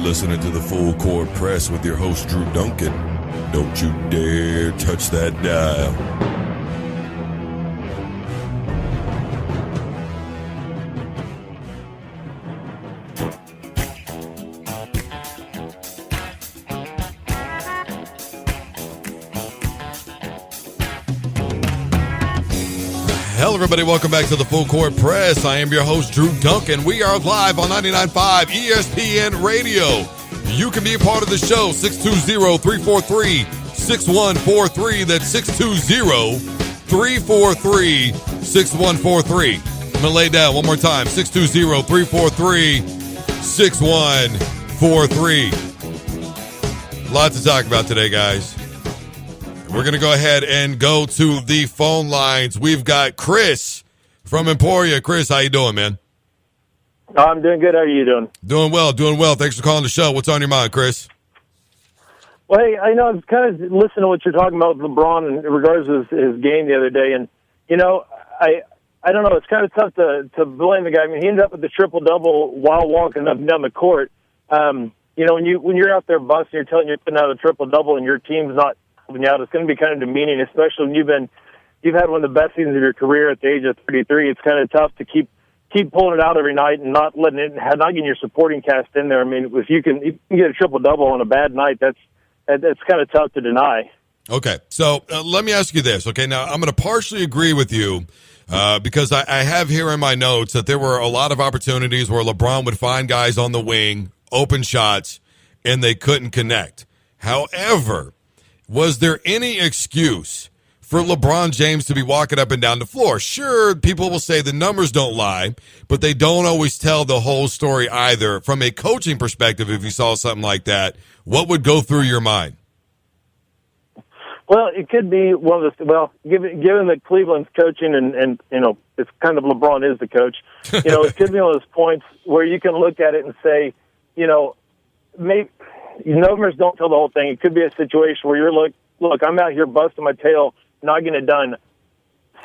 listening to the Full Court Press with your host, Drew Duncan. Don't you dare touch that dial. Hello, everybody. Welcome back to the Full Court Press. I am your host, Drew Duncan. We are live on 99.5 ESPN Radio. You can be a part of the show, 620-343-6143. That's 620-343-6143. I'm going to lay it down one more time, 620-343-6143. Lots to talk about today, guys. We're going to go ahead and go to the phone lines. We've got Chris from Emporia. Chris, how you doing, man? I'm doing good. How are you doing? Doing well. Thanks for calling the show. What's on your mind, Chris? Well, hey, I know I was kind of listening to what you're talking about with LeBron in regards to his game the other day. And, you know, I don't know. It's kind of tough to blame the guy. I mean, he ended up with the triple-double while walking up and down the court. You know, when you're out there busting, you're putting out a triple-double and your team's not helping you out, it's going to be kind of demeaning, especially when you've had one of the best seasons of your career at the age of 33. It's kind of tough to keep pulling it out every night and not getting your supporting cast in there. I mean, if you can get a triple-double on a bad night, that's kind of tough to deny. Okay, so let me ask you this. Okay, now I'm going to partially agree with you because I have here in my notes that there were a lot of opportunities where LeBron would find guys on the wing, open shots, and they couldn't connect. However, was there any excuse for LeBron James to be walking up and down the floor? Sure, people will say the numbers don't lie, but they don't always tell the whole story either. From a coaching perspective, if you saw something like that, what would go through your mind? Well, it could be one of the, given that Cleveland's coaching and you know, it's kind of LeBron is the coach, you know, it could be one of those points where you can look at it and say, you know, maybe numbers don't tell the whole thing. It could be a situation where you're look, I'm out here busting my tail, not getting it done.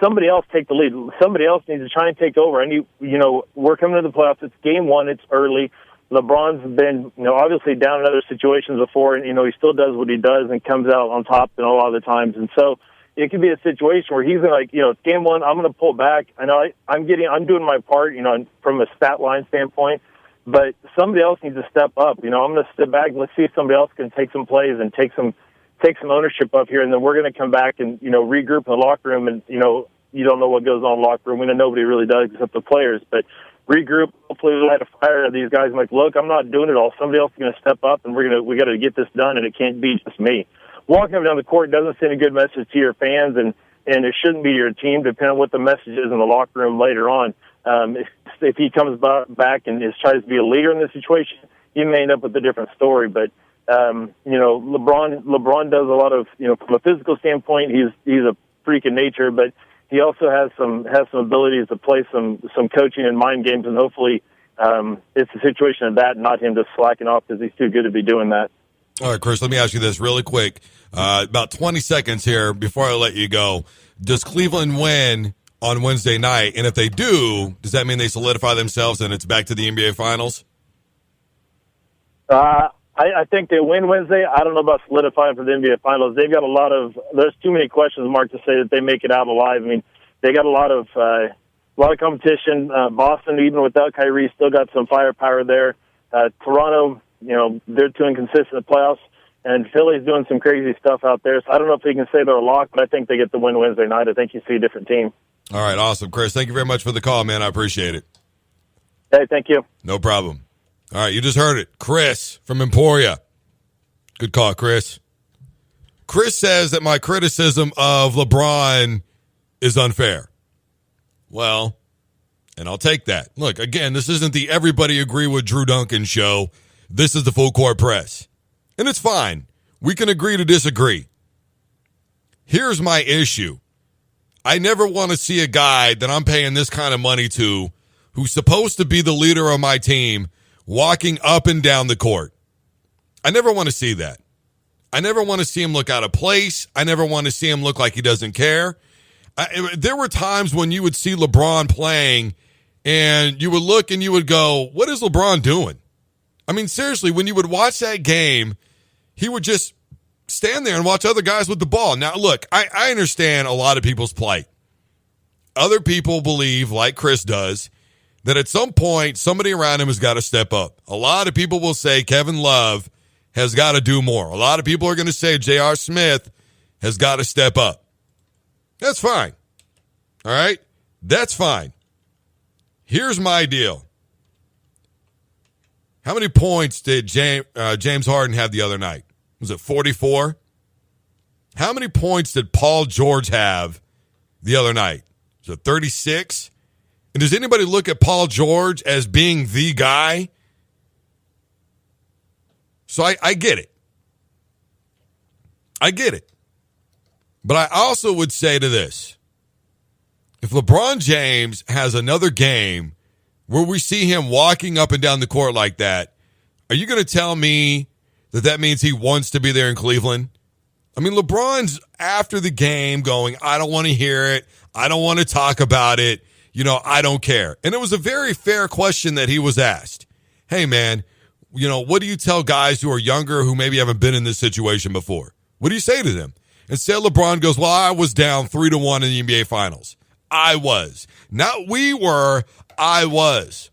Somebody else take the lead. Somebody else needs to try and take over. And you know, we're coming to the playoffs. It's game one. It's early. LeBron's been, you know, obviously down in other situations before, and, you know, he still does what he does and comes out on top a lot of the times. And so it could be a situation where he's like, you know, it's game one. I'm going to pull back. I know I'm doing my part, you know, from a stat line standpoint. But somebody else needs to step up. You know, I'm going to step back and let's see if somebody else can take some plays and take some ownership up here, and then we're going to come back and, you know, regroup in the locker room. And, you know, you don't know what goes on in the locker room. We know nobody really does except the players. But regroup. Hopefully we'll light a fire. These guys are like, look, I'm not doing it all. Somebody else is going to step up, and we got to get this done, and it can't be just me. Walking up and down the court doesn't send a good message to your fans, and it shouldn't be your team, depending on what the message is in the locker room later on. If he comes back and tries to be a leader in this situation, you may end up with a different story. But you know, LeBron does a lot of, you know, from a physical standpoint, he's a freak in nature, but he also has some abilities to play some coaching and mind games, and hopefully it's a situation of that, not him just slacking off because he's too good to be doing that. All right, Chris, let me ask you this really quick. About 20 seconds here before I let you go. Does Cleveland win on Wednesday night? And if they do, does that mean they solidify themselves and it's back to the NBA Finals? I think they win Wednesday. I don't know about solidifying for the NBA Finals. They've got there's too many questions marks to say that they make it out alive. I mean, they got a lot of competition. Boston, even without Kyrie, still got some firepower there. Toronto, you know, they're too inconsistent in the playoffs. And Philly's doing some crazy stuff out there. So I don't know if they can say they're a lock, but I think they get the win Wednesday night. I think you see a different team. All right, awesome. Chris, thank you very much for the call, man. I appreciate it. Hey, thank you. No problem. All right, you just heard it. Chris from Emporia. Good call, Chris. Chris says that my criticism of LeBron is unfair. Well, and I'll take that. Look, again, this isn't the Everybody Agree with Drew Duncan show. This is the Full Court Press. And it's fine. We can agree to disagree. Here's my issue. I never want to see a guy that I'm paying this kind of money to, who's supposed to be the leader of my team, walking up and down the court. I never want to see that. I never want to see him look out of place. I never want to see him look like he doesn't care. There were times when you would see LeBron playing and you would look and you would go, what is LeBron doing? I mean, seriously, when you would watch that game, he would just stand there and watch other guys with the ball. Now, look, I understand a lot of people's plight. Other people believe, like Chris does, that at some point, somebody around him has got to step up. A lot of people will say Kevin Love has got to do more. A lot of people are going to say J.R. Smith has got to step up. That's fine. All right? That's fine. Here's my deal. How many points did James Harden have the other night? Was it 44? How many points did Paul George have the other night? Was it 36? And does anybody look at Paul George as being the guy? So I get it. I get it. But I also would say to this, if LeBron James has another game where we see him walking up and down the court like that, are you going to tell me that that means he wants to be there in Cleveland? I mean, LeBron's after the game going, I don't want to hear it. I don't want to talk about it. You know, I don't care. And it was a very fair question that he was asked. Hey, man, you know, what do you tell guys who are younger who maybe haven't been in this situation before? What do you say to them? Instead, LeBron goes, well, I was down 3-1 in the NBA Finals. I was. Not we were, I was.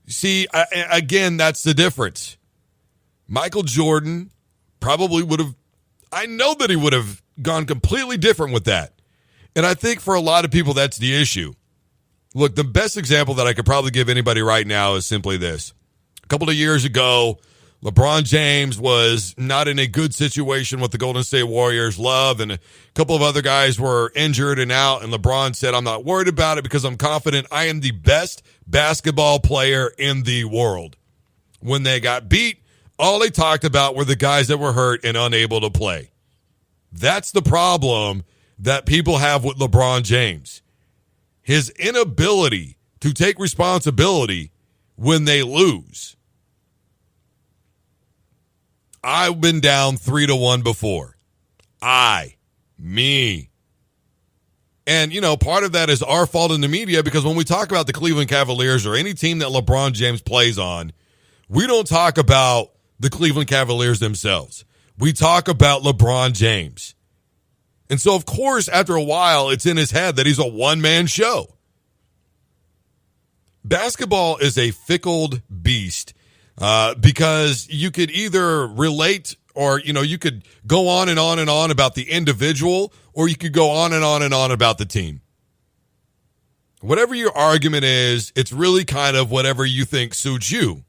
See, again, that's the difference. Michael Jordan probably would have, I know that he would have gone completely different with that. And I think for a lot of people, that's the issue. Look, the best example that I could probably give anybody right now is simply this. A couple of years ago, LeBron James was not in a good situation with the Golden State Warriors. Love and a couple of other guys were injured and out, and LeBron said, I'm not worried about it because I'm confident I am the best basketball player in the world. When they got beat, all they talked about were the guys that were hurt and unable to play. That's the problem that people have with LeBron James. His inability to take responsibility when they lose. I've been down 3-1 before. Me. And, you know, part of that is our fault in the media because when we talk about the Cleveland Cavaliers or any team that LeBron James plays on, we don't talk about the Cleveland Cavaliers themselves. We talk about LeBron James. And so, of course, after a while, it's in his head that he's a one-man show. Basketball is a fickle beast. Because you could either relate or, you know, you could go on and on and on about the individual or you could go on and on and on about the team. Whatever your argument is, it's really kind of whatever you think suits you.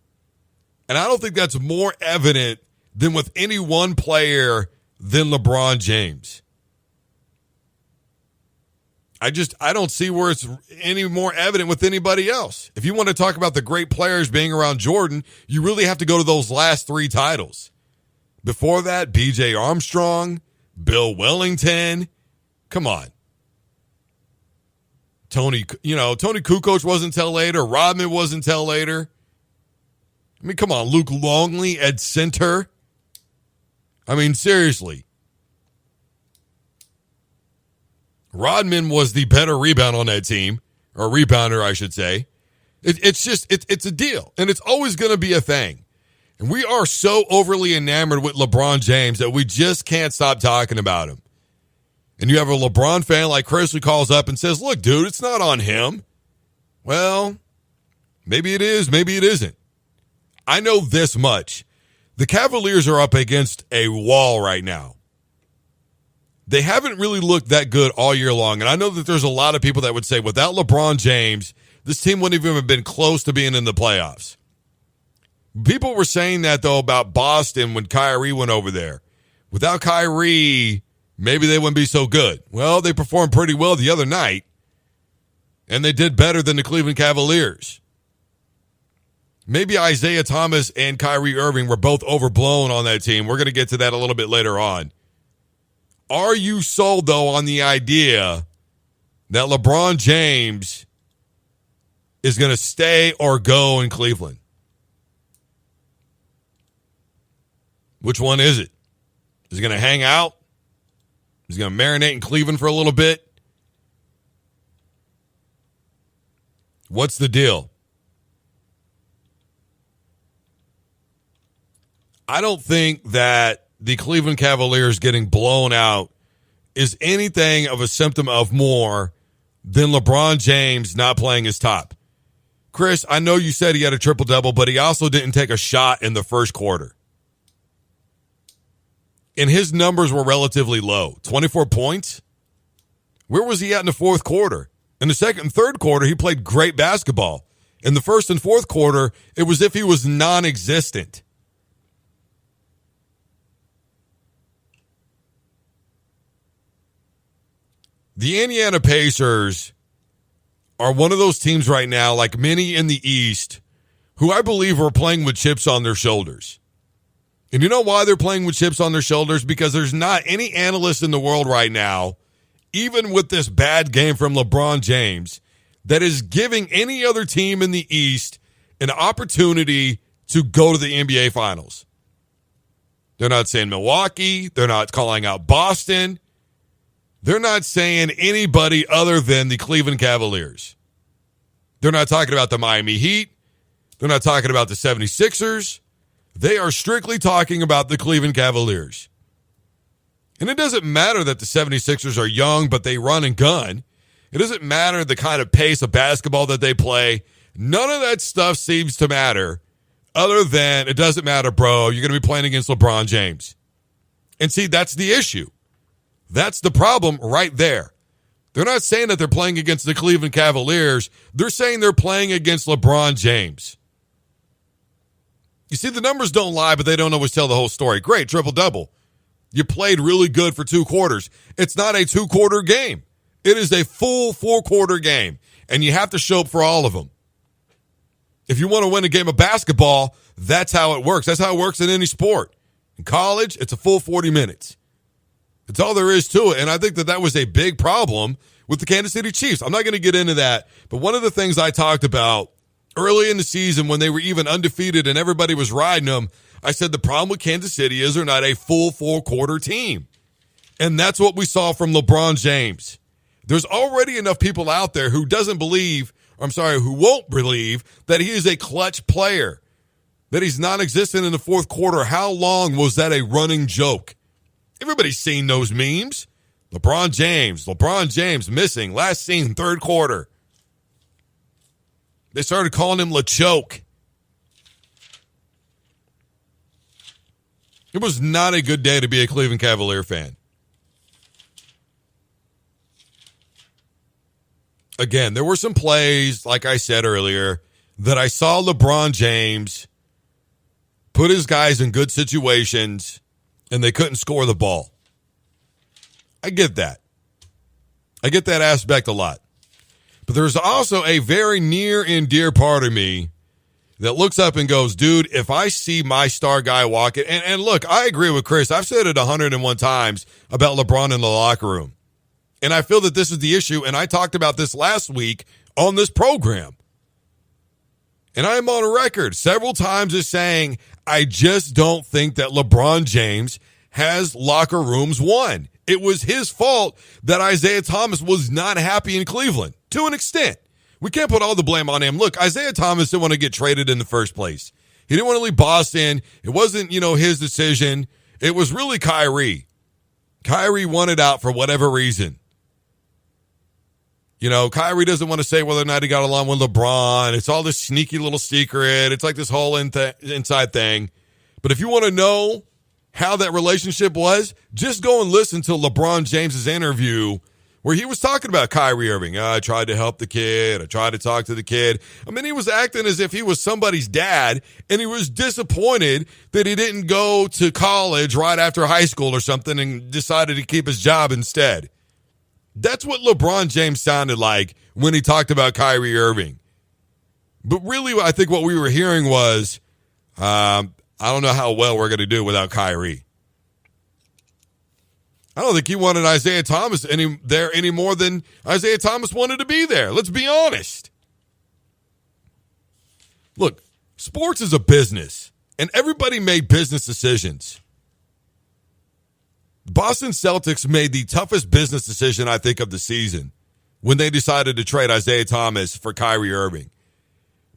And I don't think that's more evident than with any one player than LeBron James. I don't see where it's any more evident with anybody else. If you want to talk about the great players being around Jordan, you really have to go to those last 3 titles. Before that, B.J. Armstrong, Bill Wellington. Come on. Tony Kukoc wasn't until later. Rodman wasn't until later. I mean, come on. Luke Longley at center. I mean, seriously. Rodman was the better rebound on that team, or rebounder, I should say. It's a deal, and it's always going to be a thing. And we are so overly enamored with LeBron James that we just can't stop talking about him. And you have a LeBron fan like Chris who calls up and says, look, dude, it's not on him. Well, maybe it is, maybe it isn't. I know this much. The Cavaliers are up against a wall right now. They haven't really looked that good all year long. And I know that there's a lot of people that would say without LeBron James, this team wouldn't have even been close to being in the playoffs. People were saying that, though, about Boston when Kyrie went over there. Without Kyrie, maybe they wouldn't be so good. Well, they performed pretty well the other night, and they did better than the Cleveland Cavaliers. Maybe Isaiah Thomas and Kyrie Irving were both overblown on that team. We're going to get to that a little bit later on. Are you sold, though, on the idea that LeBron James is going to stay or go in Cleveland? Which one is it? Is he going to hang out? Is he going to marinate in Cleveland for a little bit? What's the deal? I don't think that the Cleveland Cavaliers getting blown out is anything of a symptom of more than LeBron James not playing his top. Chris, I know you said he had a triple-double, but he also didn't take a shot in the first quarter. And his numbers were relatively low. 24 points? Where was he at in the fourth quarter? In the second and third quarter, he played great basketball. In the first and fourth quarter, it was as if he was non-existent. The Indiana Pacers are one of those teams right now, like many in the East, who I believe are playing with chips on their shoulders. And you know why they're playing with chips on their shoulders? Because there's not any analyst in the world right now, even with this bad game from LeBron James, that is giving any other team in the East an opportunity to go to the NBA Finals. They're not saying Milwaukee. They're not calling out Boston. They're not saying anybody other than the Cleveland Cavaliers. They're not talking about the Miami Heat. They're not talking about the 76ers. They are strictly talking about the Cleveland Cavaliers. And it doesn't matter that the 76ers are young, but they run and gun. It doesn't matter the kind of pace of basketball that they play. None of that stuff seems to matter other than it doesn't matter, bro. You're going to be playing against LeBron James. And see, that's the issue. That's the problem right there. They're not saying that they're playing against the Cleveland Cavaliers. They're saying they're playing against LeBron James. You see, the numbers don't lie, but they don't always tell the whole story. Great, triple-double. You played really good for 2 quarters. It's not a 2-quarter game. It is a full 4-quarter game, and you have to show up for all of them. If you want to win a game of basketball, that's how it works. That's how it works in any sport. In college, it's a full 40 minutes. That's all there is to it, and I think that was a big problem with the Kansas City Chiefs. I'm not going to get into that, but one of the things I talked about early in the season when they were even undefeated and everybody was riding them, I said the problem with Kansas City is they're not a full 4-quarter team. And that's what we saw from LeBron James. There's already enough people out there who who won't believe that he is a clutch player, that he's non-existent in the fourth quarter. How long was that a running joke? Everybody's seen those memes. LeBron James missing, last seen third quarter. They started calling him LeChoke. It was not a good day to be a Cleveland Cavalier fan. Again, there were some plays, like I said earlier, that I saw LeBron James put his guys in good situations and they couldn't score the ball. I get that. I get that aspect a lot. But there's also a very near and dear part of me that looks up and goes, dude, if I see my star guy walking, and look, I agree with Chris. I've said it 101 times about LeBron in the locker room. And I feel that this is the issue, and I talked about this last week on this program. And I am on record several times as saying, I just don't think that LeBron James has locker rooms won. It was his fault that Isaiah Thomas was not happy in Cleveland, to an extent. We can't put all the blame on him. Look, Isaiah Thomas didn't want to get traded in the first place. He didn't want to leave Boston. It wasn't, his decision. It was really Kyrie. Kyrie wanted out for whatever reason. Kyrie doesn't want to say whether or not he got along with LeBron. It's all this sneaky little secret. It's like this whole inside thing. But if you want to know how that relationship was, just go and listen to LeBron James's interview where he was talking about Kyrie Irving. I tried to help the kid. I tried to talk to the kid. I mean, he was acting as if he was somebody's dad, and he was disappointed that he didn't go to college right after high school or something and decided to keep his job instead. That's what LeBron James sounded like when he talked about Kyrie Irving. But really, I think what we were hearing was, I don't know how well we're going to do without Kyrie. I don't think he wanted Isaiah Thomas there any more than Isaiah Thomas wanted to be there. Let's be honest. Look, sports is a business, and everybody made business decisions. Boston Celtics made the toughest business decision, I think, of the season when they decided to trade Isaiah Thomas for Kyrie Irving.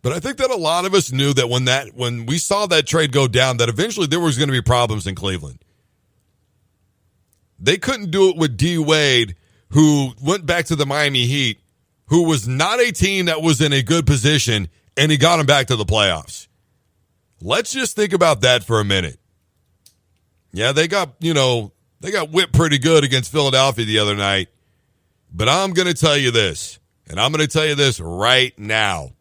But I think that a lot of us knew that when we saw that trade go down, that eventually there was going to be problems in Cleveland. They couldn't do it with D. Wade, who went back to the Miami Heat, who was not a team that was in a good position, and he got them back to the playoffs. Let's just think about that for a minute. Yeah, they got whipped pretty good against Philadelphia the other night. But I'm going to tell you this, and I'm going to tell you this right now.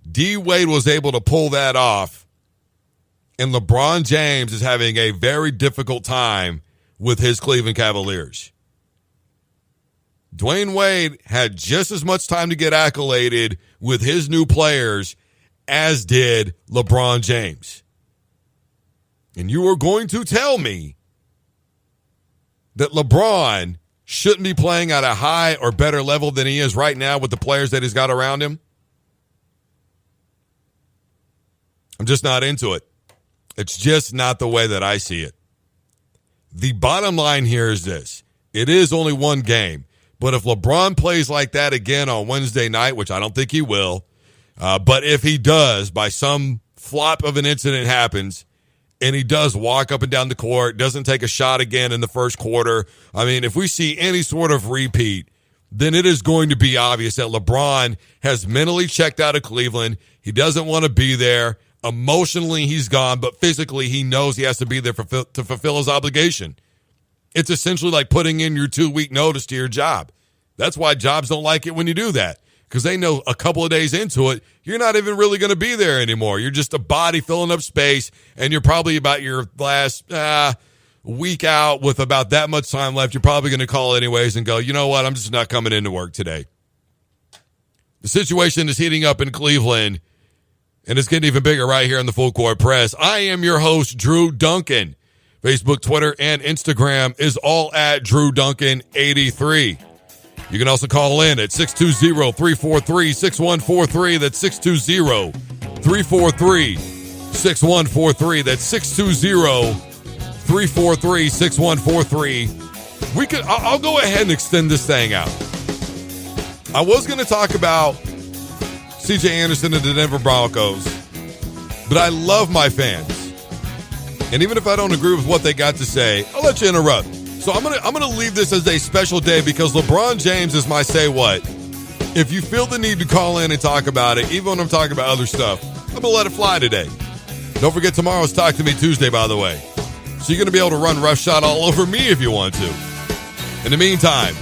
D. Wade was able to pull that off, and LeBron James is having a very difficult time with his Cleveland Cavaliers. Dwayne Wade had just as much time to get accoladed with his new players as did LeBron James. And you are going to tell me that LeBron shouldn't be playing at a high or better level than he is right now with the players that he's got around him? I'm just not into it. It's just not the way that I see it. The bottom line here is this. It is only one game. But if LeBron plays like that again on Wednesday night, which I don't think he will, but if he does, by some flop of an incident happens, and he does walk up and down the court, doesn't take a shot again in the first quarter, I mean, if we see any sort of repeat, then it is going to be obvious that LeBron has mentally checked out of Cleveland. He doesn't want to be there. Emotionally, he's gone, but physically, he knows he has to be there to fulfill his obligation. It's essentially like putting in your 2-week notice to your job. That's why jobs don't like it when you do that, because they know a couple of days into it, you're not even really going to be there anymore. You're just a body filling up space, and you're probably about your last week out with about that much time left. You're probably going to call anyways and go, you know what, I'm just not coming into work today. The situation is heating up in Cleveland, and it's getting even bigger right here in the Full Court Press. I am your host, Drew Duncan. Facebook, Twitter, and Instagram is all at Drew Duncan 83. You can also call in at 620-343-6143. That's 620-343-6143. That's 620-343-6143. I'll go ahead and extend this thing out. I was going to talk about C.J. Anderson and the Denver Broncos, but I love my fans. And even if I don't agree with what they got to say, I'll let you interrupt. So I'm gonna leave this as a special day because LeBron James is my say what. If you feel the need to call in and talk about it, even when I'm talking about other stuff, I'm gonna let it fly today. Don't forget tomorrow's Talk to Me Tuesday, by the way. So you're gonna be able to run roughshod all over me if you want to. In the meantime,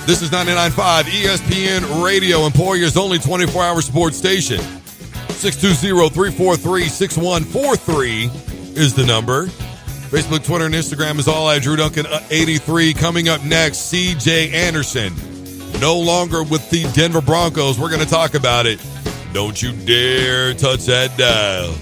this is 99.5 ESPN Radio, Emporia's only 24-hour sports station. 620-343-6143 is the number. Facebook, Twitter, and Instagram is all at Drew Duncan 83. Coming up next, C.J. Anderson. No longer with the Denver Broncos. We're going to talk about it. Don't you dare touch that dial.